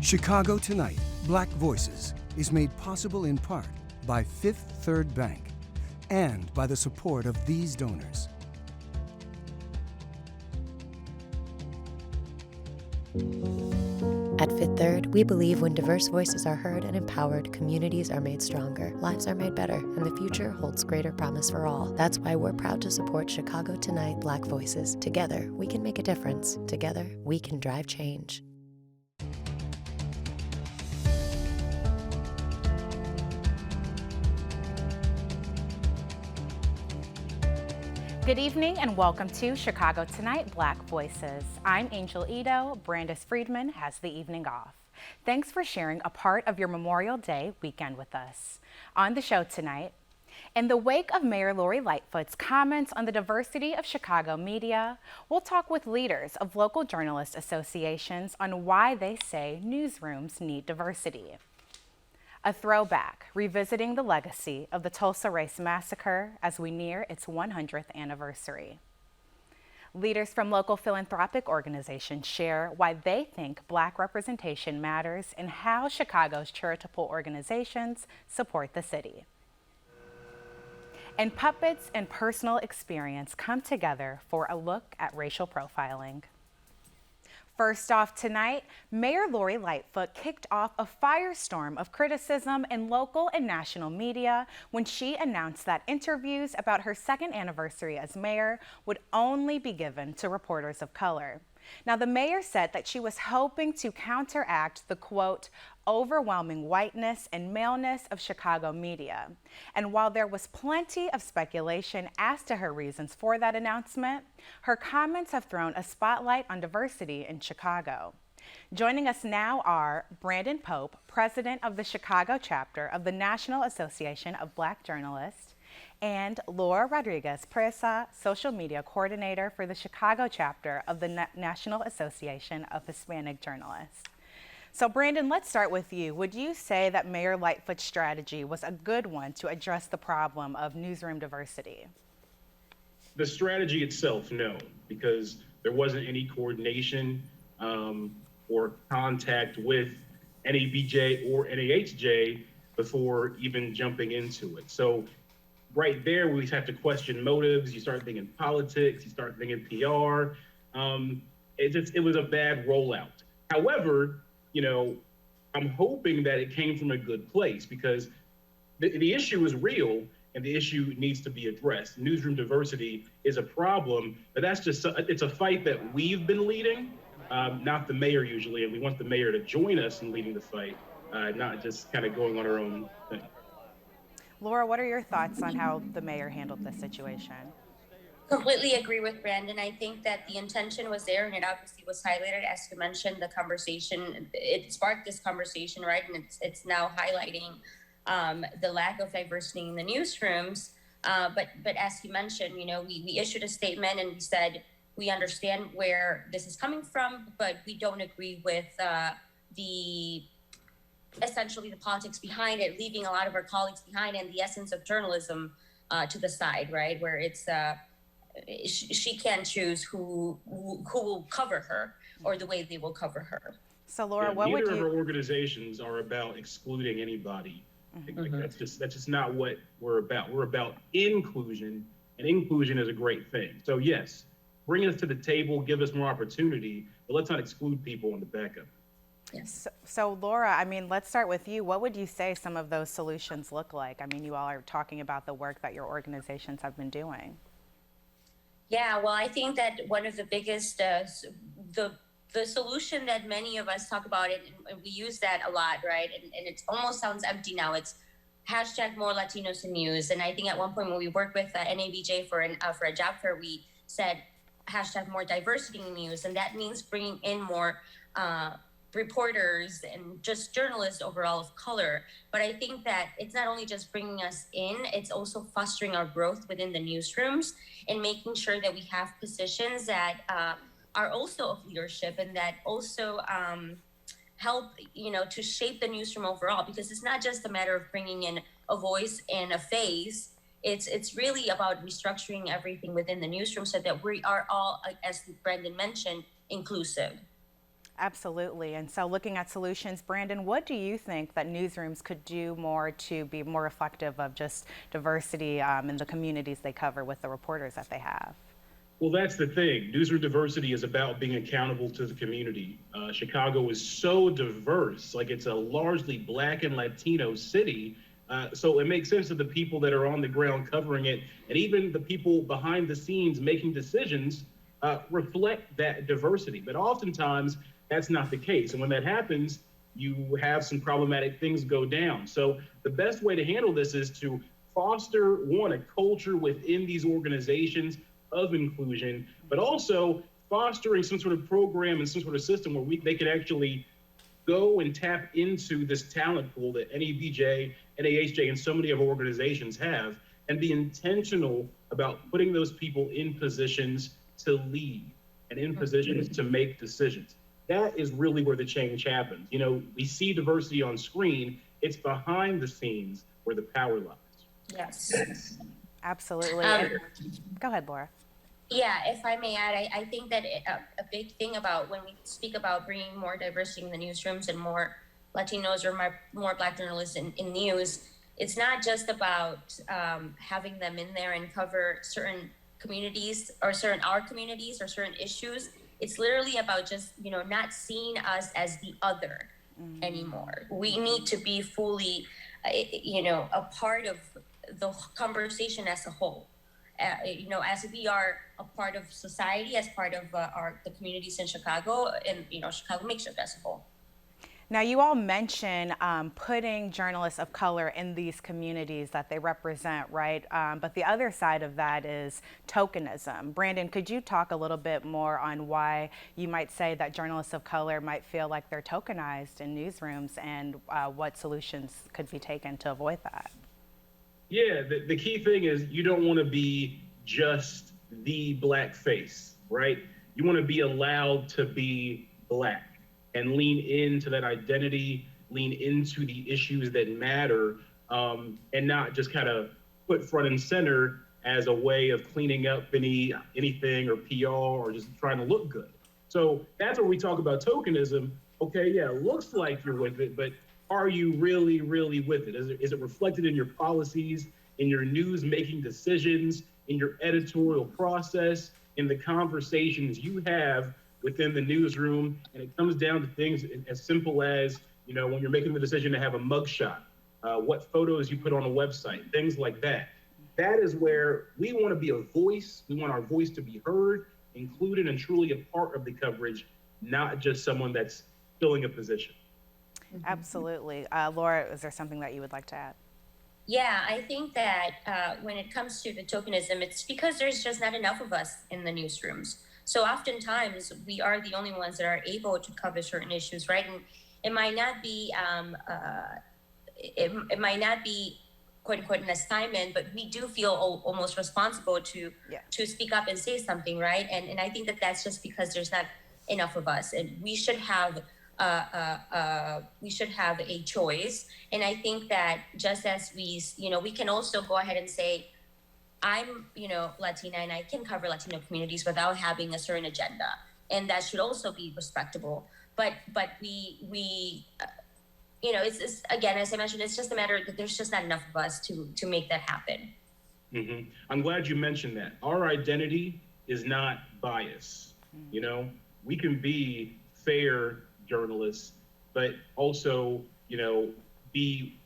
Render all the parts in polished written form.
Chicago Tonight, Black Voices is made possible in part by Fifth Third Bank and by the support of these donors. At Fifth Third, we believe when diverse voices are heard and empowered, communities are made stronger, lives are made better, and the future holds greater promise for all. That's why we're proud to support Chicago Tonight Black Voices. Together, we can make a difference. Together, we can drive change. Good evening and welcome to Chicago Tonight Black Voices. I'm Angel Ito. Brandis Friedman has the evening off. Thanks for sharing a part of your Memorial Day weekend with us. On the show tonight, in the wake of Mayor Lori Lightfoot's comments on the diversity of Chicago media, we'll talk with leaders of local journalist associations on why they say newsrooms need diversity. A throwback, revisiting the legacy of the Tulsa Race Massacre as we near its 100th anniversary. Leaders from local philanthropic organizations share why they think Black representation matters and how Chicago's charitable organizations support the city. And puppets and personal experience come together for a look at racial profiling. First off tonight, Mayor Lori Lightfoot kicked off a firestorm of criticism in local and national media when she announced that interviews about her second anniversary as mayor would only be given to reporters of color. Now, the mayor said that she was hoping to counteract the, quote, overwhelming whiteness and maleness of Chicago media. And while there was plenty of speculation as to her reasons for that announcement, her comments have thrown a spotlight on diversity in Chicago. Joining us now are Brandon Pope, president of the Chicago chapter of the National Association of Black Journalists, and Laura Rodriguez-Presa, social media coordinator for the Chicago chapter of the National Association of Hispanic Journalists. So Brandon, let's start with you. Would you say that Mayor Lightfoot's strategy was a good one to address the problem of newsroom diversity? The strategy itself, no, because there wasn't any coordination or contact with NABJ or NAHJ before even jumping into it. So right there, we have to question motives. You start thinking politics, you start thinking PR. It was a bad rollout. However, you know, I'm hoping that it came from a good place because the issue is real and the issue needs to be addressed. Newsroom diversity is a problem, but it's a fight that we've been leading, not the mayor usually, and we want the mayor to join us in leading the fight, not just kind of going on our own thing. Laura, what are your thoughts on how the mayor handled this situation? Completely agree with Brandon. I think that the intention was there and it obviously was highlighted. As you mentioned, the conversation, it sparked this conversation, right? And it's now highlighting the lack of diversity in the newsrooms. But as you mentioned, you know, we issued a statement and we said, we understand where this is coming from, but we don't agree with essentially the politics behind it, leaving a lot of our colleagues behind and the essence of journalism to the side, right? Where it's, she can choose who will cover her or the way they will cover her. So Laura, what would you? Neither of our organizations are about excluding anybody. Mm-hmm. That's just not what we're about. We're about inclusion, and inclusion is a great thing. So yes, bring us to the table, give us more opportunity, but let's not exclude people on the backup. Yes. So Laura, I mean, let's start with you. What would you say some of those solutions look like? I mean, you all are talking about the work that your organizations have been doing. Yeah, well, I think that one of the biggest, the solution that many of us talk about it, and we use that a lot, right? And it almost sounds empty now. It's hashtag more Latinos in news. And I think at one point when we worked with NABJ for a job fair, we said hashtag more diversity in news. And that means bringing in more reporters and just journalists overall of color. But I think that it's not only just bringing us in, it's also fostering our growth within the newsrooms and making sure that we have positions that are also of leadership and that also help, you know, to shape the newsroom overall, because it's not just a matter of bringing in a voice and a face. It's really about restructuring everything within the newsroom so that we are all, as Brandon mentioned, inclusive. Absolutely. And so looking at solutions, Brandon, what do you think that newsrooms could do more to be more reflective of just diversity in the communities they cover with the reporters that they have? Well, that's the thing. Newsroom diversity is about being accountable to the community. Chicago is so diverse, like it's a largely Black and Latino city. So it makes sense that the people that are on the ground covering it, and even the people behind the scenes making decisions, reflect that diversity. But oftentimes, that's not the case. And when that happens, you have some problematic things go down. So the best way to handle this is to foster, one, a culture within these organizations of inclusion, but also fostering some sort of program and some sort of system where they can actually go and tap into this talent pool that NEBJ, NAHJ, and so many of our organizations have, and be intentional about putting those people in positions to lead and in positions to make decisions. That is really where the change happens. You know, we see diversity on screen, it's behind the scenes where the power lies. Yes. Absolutely. Go ahead, Laura. Yeah, if I may add, I think that a big thing about when we speak about bringing more diversity in the newsrooms and more Latinos or more Black journalists in news, it's not just about having them in there and cover certain communities or our communities or certain issues. It's literally about just, not seeing us as the other anymore. We need to be fully, a part of the conversation as a whole. As we are a part of society, as part of the communities in Chicago, and Chicago makes it as a whole. Now, you all mention putting journalists of color in these communities that they represent, right? But the other side of that is tokenism. Brandon, could you talk a little bit more on why you might say that journalists of color might feel like they're tokenized in newsrooms, and what solutions could be taken to avoid that? Yeah, the key thing is you don't want to be just the Black face, right? You want to be allowed to be Black and lean into that identity, lean into the issues that matter, and not just kind of put front and center as a way of cleaning up anything or PR or just trying to look good. So that's where we talk about tokenism. Okay, yeah, it looks like you're with it, but are you really, really with it? Is it reflected in your policies, in your news making decisions, in your editorial process, in the conversations you have within the newsroom? And it comes down to things as simple as, when you're making the decision to have a mugshot, what photos you put on a website, things like that. That is where we want to be a voice. We want our voice to be heard, included, and truly a part of the coverage, not just someone that's filling a position. Absolutely. Laura, is there something that you would like to add? Yeah, I think that when it comes to the tokenism, it's because there's just not enough of us in the newsrooms. So oftentimes we are the only ones that are able to cover certain issues, right? And it might not be, it might not be quote unquote an assignment, but we do feel almost responsible to speak up and say something, right? And I think that that's just because there's not enough of us, and we should have a choice. And I think that just as we can also go ahead and say, I'm, Latina, and I can cover Latino communities without having a certain agenda, and that should also be respectable. But we it's again, as I mentioned, it's just a matter that there's just not enough of us to make that happen. Mm-hmm. I'm glad you mentioned that. Our identity is not bias. We can be fair journalists, but also, be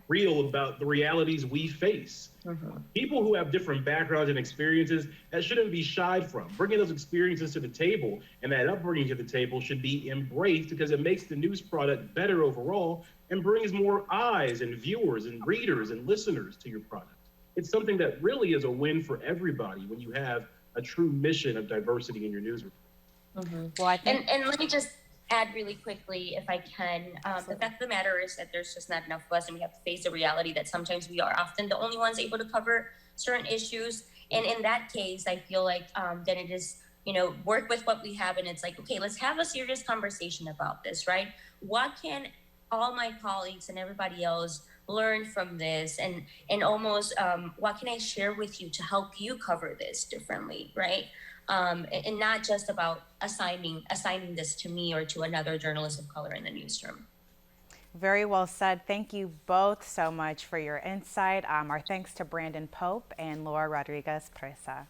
real about the realities we face. Mm-hmm. People who have different backgrounds and experiences, that shouldn't be shied from. Bringing those experiences to the table and that upbringing to the table should be embraced, because it makes the news product better overall and brings more eyes and viewers and readers and listeners to your product. It's something that really is a win for everybody when you have a true mission of diversity in your newsroom. Mm-hmm. Well, I think, and let me just add really quickly, if I can. The fact of the matter is that there's just not enough of us, and we have to face the reality that sometimes we are often the only ones able to cover certain issues. And in that case, I feel like then it is, work with what we have, and it's like, okay, let's have a serious conversation about this, right? What can all my colleagues and everybody else learn from this, and almost what can I share with you to help you cover this differently, right? and not just about assigning this to me or to another journalist of color in the newsroom. Very well said. Thank you both so much for your insight. Our thanks to Brandon Pope and Laura Rodriguez Presa.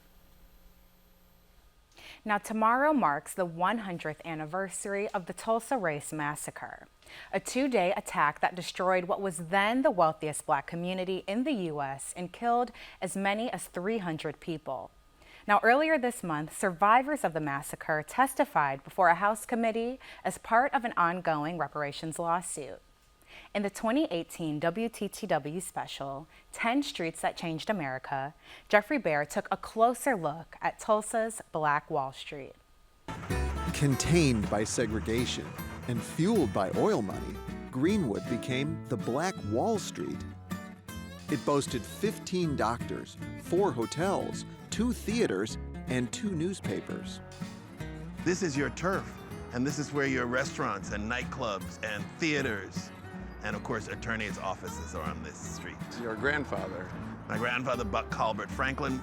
Now, tomorrow marks the 100th anniversary of the Tulsa Race Massacre, a two-day attack that destroyed what was then the wealthiest Black community in the U.S. and killed as many as 300 people. Now, earlier this month, survivors of the massacre testified before a House committee as part of an ongoing reparations lawsuit. In the 2018 WTTW special, 10 Streets That Changed America, Jeffrey Baer took a closer look at Tulsa's Black Wall Street. Contained by segregation and fueled by oil money, Greenwood became the Black Wall Street. It boasted 15 doctors, 4 hotels, 2 theaters, and 2 newspapers. This is your turf, and this is where your restaurants and nightclubs and theaters and, of course, attorneys' offices are on this street. Your grandfather. My grandfather, Buck Colbert Franklin.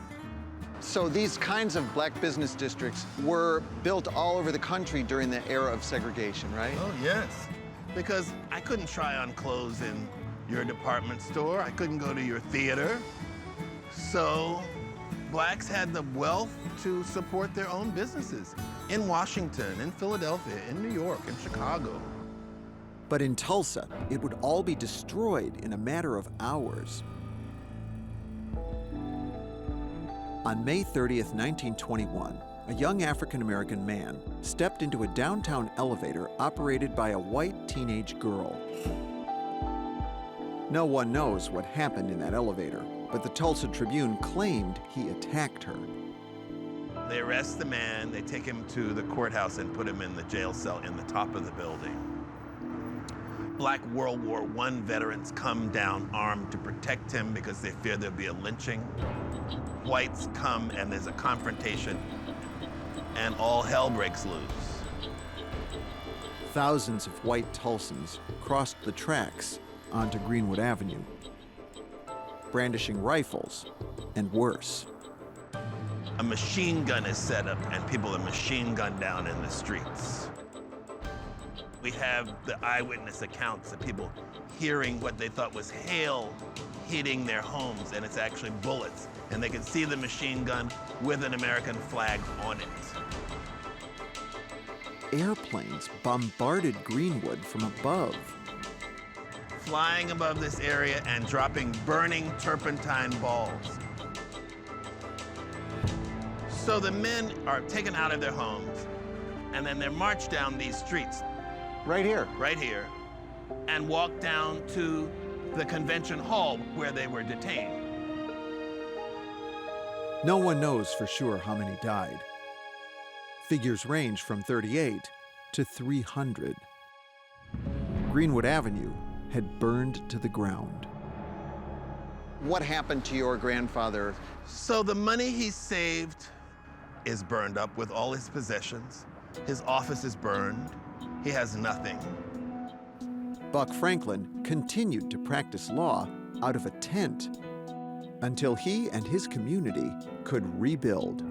So these kinds of Black business districts were built all over the country during the era of segregation, right? Oh, yes. Because I couldn't try on clothes in your department store. I couldn't go to your theater. So Blacks had the wealth to support their own businesses in Washington, in Philadelphia, in New York, in Chicago. But in Tulsa, it would all be destroyed in a matter of hours. On May 30th, 1921, a young African-American man stepped into a downtown elevator operated by a white teenage girl. No one knows what happened in that elevator, but the Tulsa Tribune claimed he attacked her. They arrest the man, they take him to the courthouse and put him in the jail cell in the top of the building. Black World War I veterans come down armed to protect him because they fear there'll be a lynching. Whites come and there's a confrontation and all hell breaks loose. Thousands of white Tulsans crossed the tracks onto Greenwood Avenue, brandishing rifles and worse. A machine gun is set up and people are machine gunned down in the streets. We have the eyewitness accounts of people hearing what they thought was hail hitting their homes, and it's actually bullets. And they can see the machine gun with an American flag on it. Airplanes bombarded Greenwood from above. Flying above this area and dropping burning turpentine balls. So the men are taken out of their homes, and then they're marched down these streets. Right here. Right here, and walk down to the convention hall where they were detained. No one knows for sure how many died. Figures range from 38 to 300. Greenwood Avenue had burned to the ground. What happened to your grandfather? So the money he saved is burned up with all his possessions. His office is burned. He has nothing. Buck Franklin continued to practice law out of a tent until he and his community could rebuild.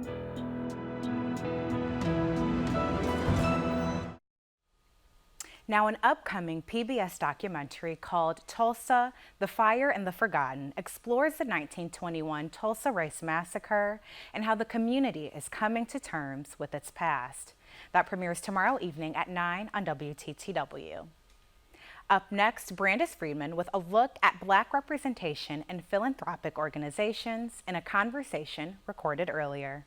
Now, an upcoming PBS documentary called Tulsa, The Fire and the Forgotten explores the 1921 Tulsa Race Massacre and how the community is coming to terms with its past. That premieres tomorrow evening at 9 on WTTW. Up next, Brandis Friedman with a look at Black representation in philanthropic organizations in a conversation recorded earlier.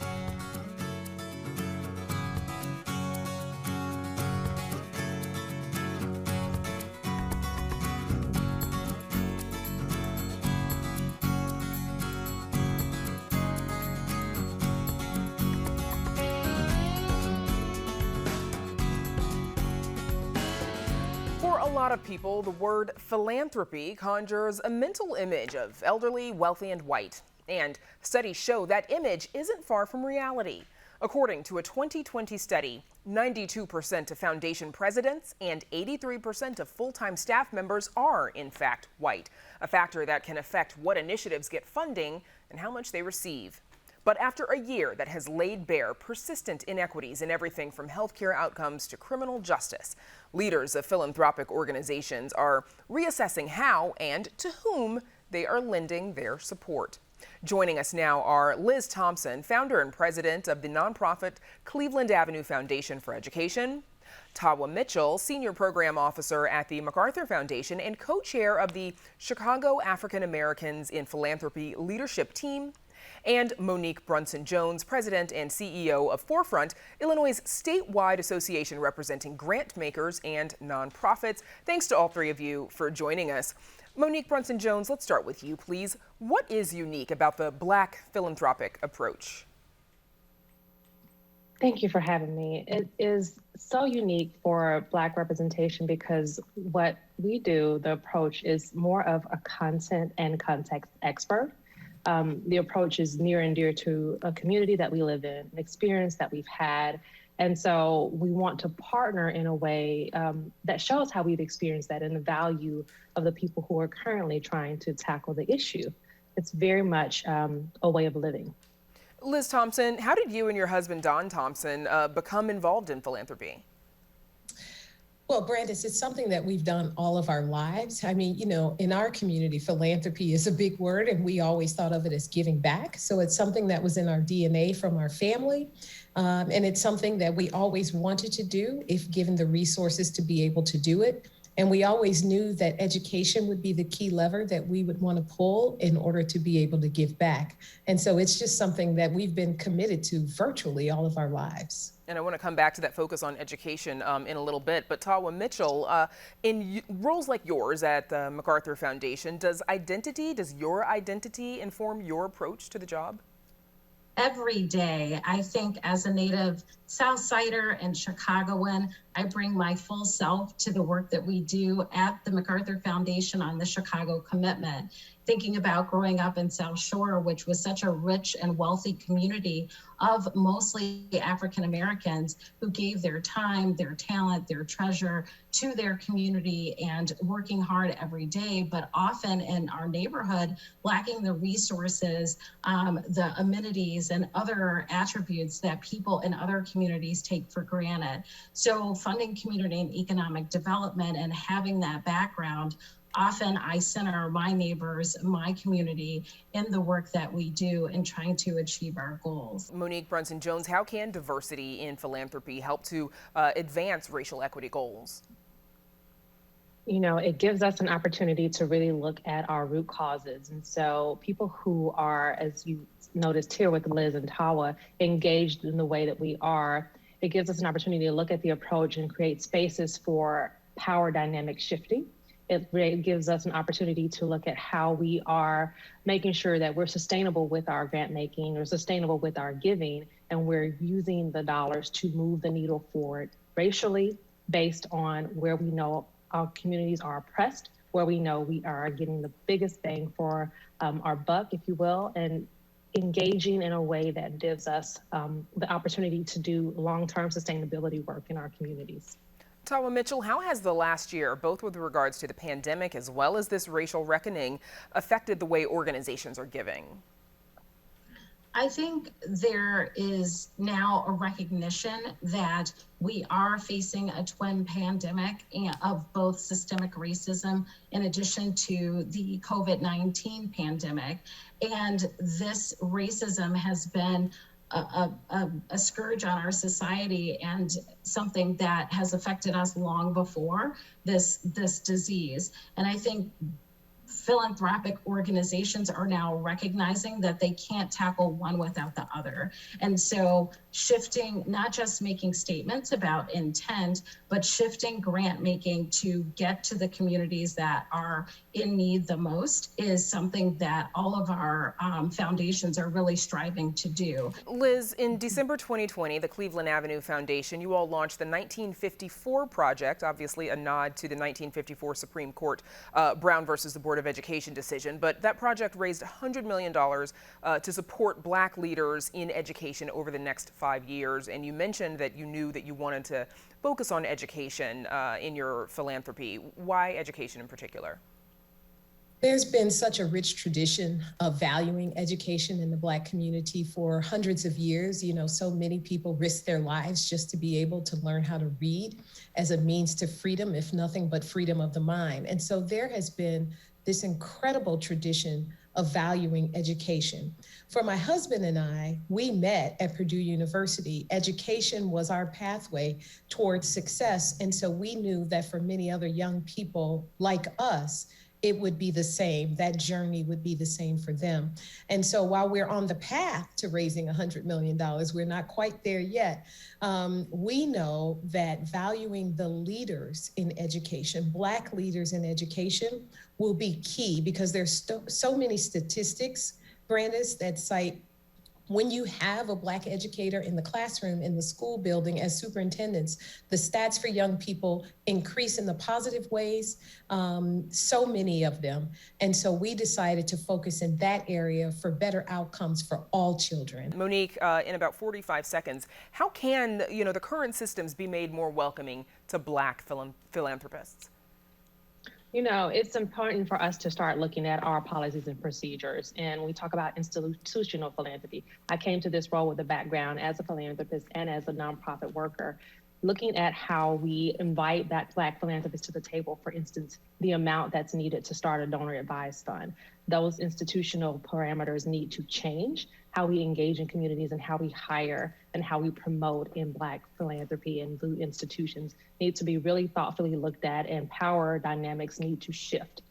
For a lot of people, the word philanthropy conjures a mental image of elderly, wealthy, and white. And studies show that image isn't far from reality. According to a 2020 study, 92% of foundation presidents and 83% of full-time staff members are, in fact, white, a factor that can affect what initiatives get funding and how much they receive. But after a year that has laid bare persistent inequities in everything from healthcare outcomes to criminal justice, leaders of philanthropic organizations are reassessing how and to whom they are lending their support. Joining us now are Liz Thompson, founder and president of the nonprofit Cleveland Avenue Foundation for Education, Tawa Mitchell, senior program officer at the MacArthur Foundation and co-chair of the Chicago African Americans in Philanthropy Leadership Team, and Monique Brunson-Jones, president and CEO of Forefront, Illinois' statewide association representing grant makers and nonprofits. Thanks to all three of you for joining us. Monique Brunson-Jones, let's start with you, please. What is unique about the Black philanthropic approach? Thank you for having me. It is so unique for Black representation because what we do, the approach is more of a content and context expert. The approach is near and dear to a community that we live in, an experience that we've had. And so we want to partner in a way that shows how we've experienced that and the value of the people who are currently trying to tackle the issue. It's very much a way of living. Liz Thompson, how did you and your husband, Don Thompson, become involved in philanthropy? Well, Brandis, it's something that we've done all of our lives. I mean, you know, in our community, philanthropy is a big word, and we always thought of it as giving back. So it's something that was in our DNA from our family. And it's something that we always wanted to do if given the resources to be able to do it. And we always knew that education would be the key lever that we would want to pull in order to be able to give back. And so it's just something that we've been committed to virtually all of our lives. And I want to come back to that focus on education in a little bit. But Tawa Mitchell, in roles like yours at the MacArthur Foundation, does your identity inform your approach to the job? Every day, I think as a native Southsider and Chicagoan, I bring my full self to the work that we do at the MacArthur Foundation on the Chicago Commitment. Thinking about growing up in South Shore, which was such a rich and wealthy community of mostly African Americans who gave their time, their talent, their treasure to their community and working hard every day, but often in our neighborhood, lacking the resources, the amenities and other attributes that people in other communities take for granted. So funding community and economic development and having that background, often I center my neighbors, my community in the work that we do in trying to achieve our goals. Monique Brunson-Jones, how can diversity in philanthropy help to advance racial equity goals? You know, it gives us an opportunity to really look at our root causes. And so people who are, as you noticed here with Liz and Tawa, engaged in the way that we are, it gives us an opportunity to look at the approach and create spaces for power dynamic shifting. It really gives us an opportunity to look at how we are making sure that we're sustainable with our grant making or sustainable with our giving, and we're using the dollars to move the needle forward racially based on where we know our communities are oppressed, where we know we are getting the biggest bang for our buck, if you will, and engaging in a way that gives us the opportunity to do long-term sustainability work in our communities. Tawa Mitchell, how has the last year, both with regards to the pandemic as well as this racial reckoning, affected the way organizations are giving? I think there is now a recognition that we are facing a twin pandemic of both systemic racism in addition to the COVID-19 pandemic. And this racism has been a scourge on our society and something that has affected us long before this disease. And I think philanthropic organizations are now recognizing that they can't tackle one without the other. And so shifting, not just making statements about intent, but shifting grant making to get to the communities that are in need the most is something that all of our foundations are really striving to do. Liz, in December 2020, the Cleveland Avenue Foundation, you all launched the 1954 Project, obviously a nod to the 1954 Supreme Court Brown versus the Board of Education decision, but that project raised $100 million to support Black leaders in education over the next 5 years. And you mentioned that you knew that you wanted to focus on education in your philanthropy. Why education in particular? There's been such a rich tradition of valuing education in the Black community for hundreds of years. You know, so many people risk their lives just to be able to learn how to read as a means to freedom, if nothing but freedom of the mind. And so there has been this incredible tradition of valuing education. For my husband and I, we met at Purdue University. Education was our pathway towards success. And so we knew that for many other young people like us, it would be the same. That journey would be the same for them. And so while we're on the path to raising $100 million, we're not quite there yet. We know that valuing the leaders in education, Black leaders in education, will be key because there's so many statistics, Brandis, that cite when you have a Black educator in the classroom, in the school building as superintendents, the stats for young people increase in the positive ways, so many of them. And so we decided to focus in that area for better outcomes for all children. Monique, in about 45 seconds, how can the current systems be made more welcoming to Black philanthropists? You know, it's important for us to start looking at our policies and procedures. And we talk about institutional philanthropy. I came to this role with a background as a philanthropist and as a nonprofit worker, looking at how we invite that Black philanthropist to the table. For instance, the amount that's needed to start a donor advised fund. Those institutional parameters need to change. How we engage in communities and how we hire and how we promote in Black philanthropy and institutions need to be really thoughtfully looked at, and power dynamics need to shift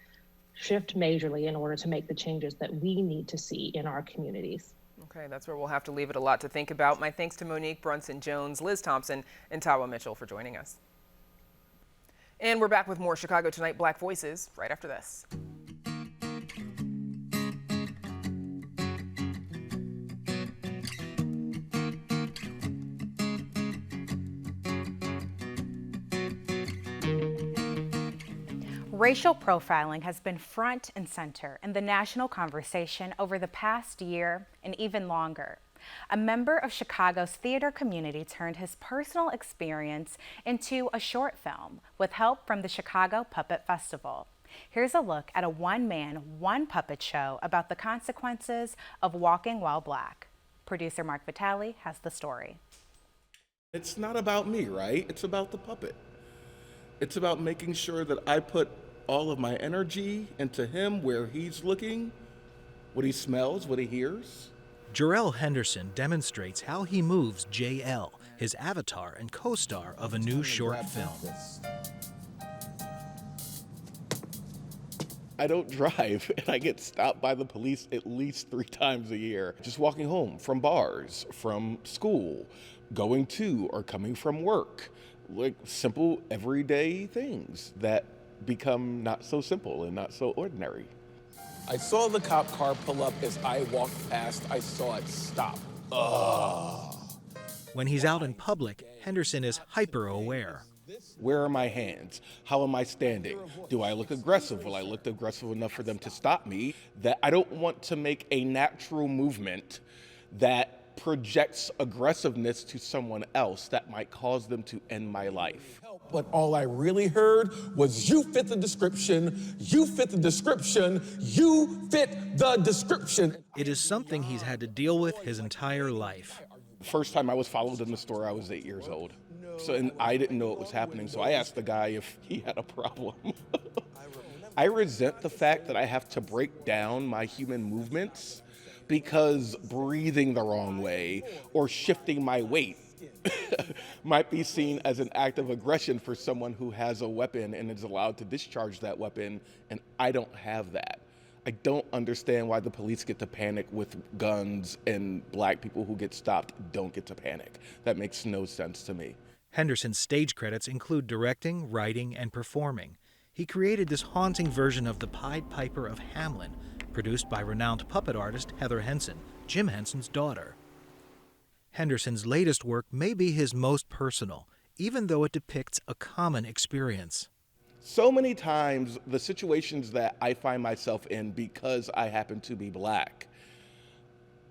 majorly in order to make the changes that we need to see in our communities. Okay, that's where we'll have to leave it. A lot to think about. My thanks to Monique Brunson-Jones, Liz Thompson, and Tawa Mitchell for joining us. And we're back with more Chicago Tonight Black Voices right after this. Racial profiling has been front and center in the national conversation over the past year and even longer. A member of Chicago's theater community turned his personal experience into a short film with help from the Chicago Puppet Festival. Here's a look at a one-man, one-puppet show about the consequences of walking while Black. Producer Mark Vitale has the story. It's not about me, right? It's about the puppet. It's about making sure that I put all of my energy into him, where he's looking, what he smells, what he hears. Jarrell Henderson demonstrates how he moves JL, his avatar and co-star of a new short film. I don't drive, and I get stopped by the police at least 3 times a year. Just walking home from bars, from school, going to or coming from work. Like simple, everyday things that become not so simple and not so ordinary. I saw the cop car pull up. As I walked past, I saw it stop. Ugh. When he's out in public, Henderson is hyper-aware. Where are my hands? How am I standing? Do I look aggressive? Will I look aggressive enough for them to stop me? That I don't want to make a natural movement that projects aggressiveness to someone else that might cause them to end my life. But all I really heard was, you fit the description, you fit the description, you fit the description. It is something he's had to deal with his entire life. The first time I was followed in the store, I was 8 years old. And I didn't know what was happening, so I asked the guy if he had a problem. I resent the fact that I have to break down my human movements because breathing the wrong way or shifting my weight might be seen as an act of aggression for someone who has a weapon and is allowed to discharge that weapon, and I don't have that. I don't understand why the police get to panic with guns and Black people who get stopped don't get to panic. That makes no sense to me. Henderson's stage credits include directing, writing, and performing. He created this haunting version of the Pied Piper of Hamelin, produced by renowned puppet artist Heather Henson, Jim Henson's daughter. Henderson's latest work may be his most personal, even though it depicts a common experience. So many times, the situations that I find myself in because I happen to be Black,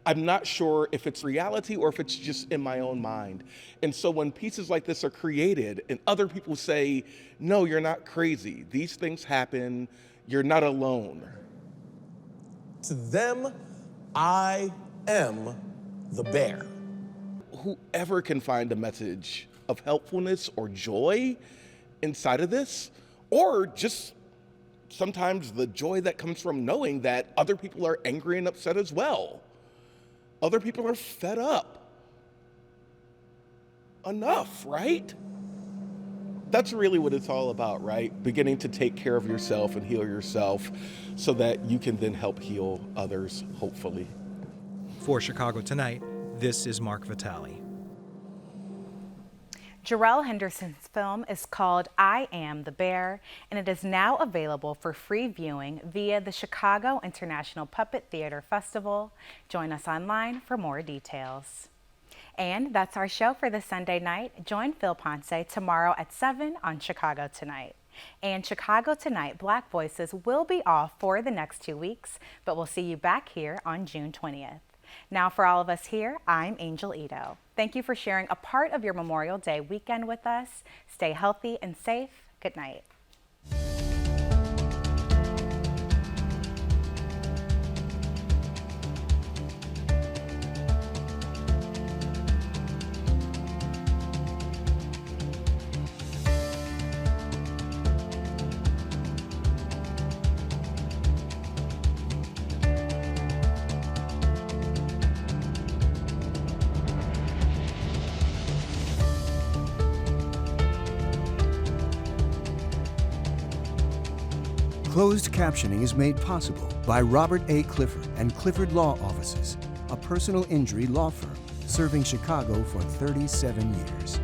I'm not sure if it's reality or if it's just in my own mind. And so when pieces like this are created and other people say, no, you're not crazy, these things happen, You're not alone. To them, I am the bear. Whoever can find a message of helpfulness or joy inside of this, or just sometimes the joy that comes from knowing that other people are angry and upset as well. Other people are fed up. Enough, right? That's really what it's all about, right? Beginning to take care of yourself and heal yourself so that you can then help heal others, hopefully. For Chicago Tonight, this is Mark Vitale. Jarrell Henderson's film is called I Am the Bear, and it is now available for free viewing via the Chicago International Puppet Theater Festival. Join us online for more details. And that's our show for this Sunday night. Join Phil Ponce tomorrow at 7 on Chicago Tonight. And Chicago Tonight Black Voices will be off for the next 2 weeks, but we'll see you back here on June 20th. Now for all of us here, I'm Angel Ito. Thank you for sharing a part of your Memorial Day weekend with us. Stay healthy and safe. Good night. Closed captioning is made possible by Robert A. Clifford and Clifford Law Offices, a personal injury law firm serving Chicago for 37 years.